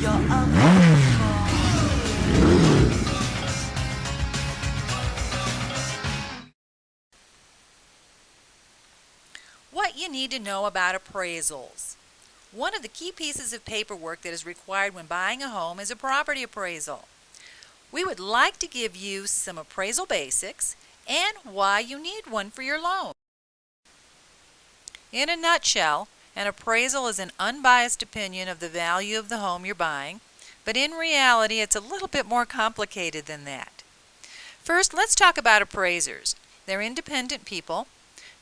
You're unbelievable. What you need to know about appraisals. One of the key pieces of paperwork that is required when buying a home is a property appraisal. We would like to give you some appraisal basics and why you need one for your loan. In a nutshell, an appraisal is an unbiased opinion of the value of the home you're buying, but in reality it's a little bit more complicated than that. First, let's talk about appraisers. They're independent people.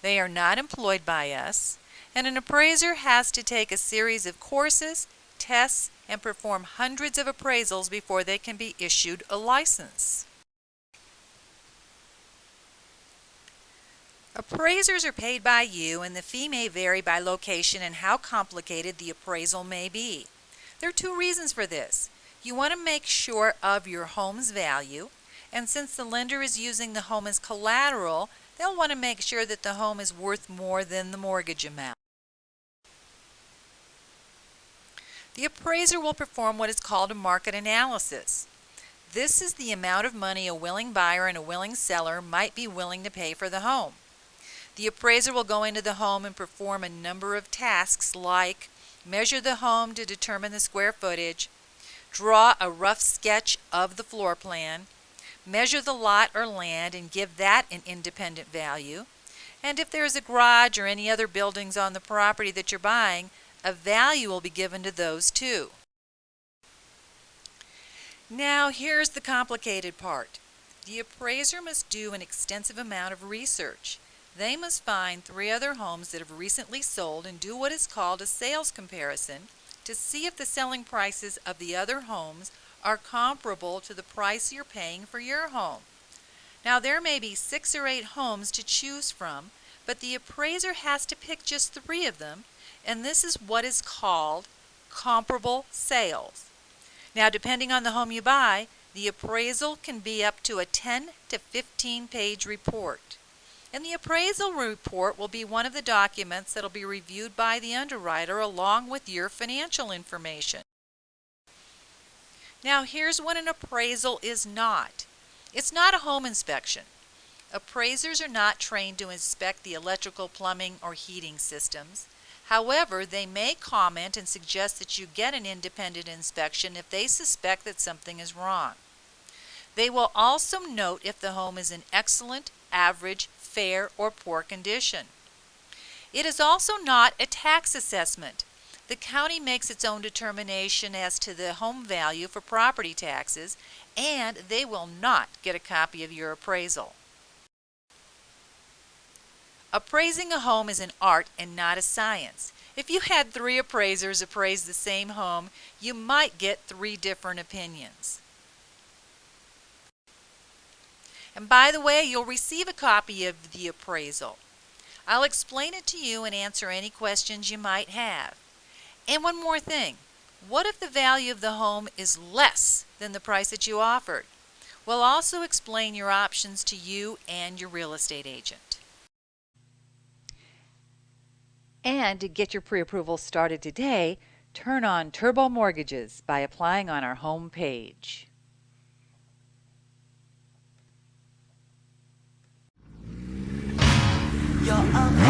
They are not employed by us, and an appraiser has to take a series of courses, tests, and perform hundreds of appraisals before they can be issued a license. Appraisers are paid by you, and the fee may vary by location and how complicated the appraisal may be. There are two reasons for this. You want to make sure of your home's value, and since the lender is using the home as collateral, they'll want to make sure that the home is worth more than the mortgage amount. The appraiser will perform what is called a market analysis. This is the amount of money a willing buyer and a willing seller might be willing to pay for the home. The appraiser will go into the home and perform a number of tasks like measure the home to determine the square footage, draw a rough sketch of the floor plan, measure the lot or land and give that an independent value, and if there is a garage or any other buildings on the property that you're buying, a value will be given to those too. Now here's the complicated part. The appraiser must do an extensive amount of research. They must find 3 other homes that have recently sold and do what is called a sales comparison to see if the selling prices of the other homes are comparable to the price you're paying for your home. Now there may be 6 or 8 homes to choose from, but the appraiser has to pick just 3 of them, and this is what is called comparable sales. Now depending on the home you buy, the appraisal can be up to a 10 to 15 page report. And the appraisal report will be one of the documents that will be reviewed by the underwriter along with your financial information. Now here's what an appraisal is not. It's not a home inspection. Appraisers are not trained to inspect the electrical, plumbing, or heating systems. However, they may comment and suggest that you get an independent inspection if they suspect that something is wrong. They will also note if the home is in excellent, average, fair, or poor condition. It is also not a tax assessment. The county makes its own determination as to the home value for property taxes, and they will not get a copy of your appraisal. Appraising a home is an art and not a science. If you had 3 appraisers appraise the same home, you might get 3 different opinions. And by the way, you'll receive a copy of the appraisal. I'll explain it to you and answer any questions you might have. And one more thing, what if the value of the home is less than the price that you offered? We'll also explain your options to you and your real estate agent. And to get your pre-approval started today, turn on Turbo Mortgages by applying on our home page. You're unbelievable.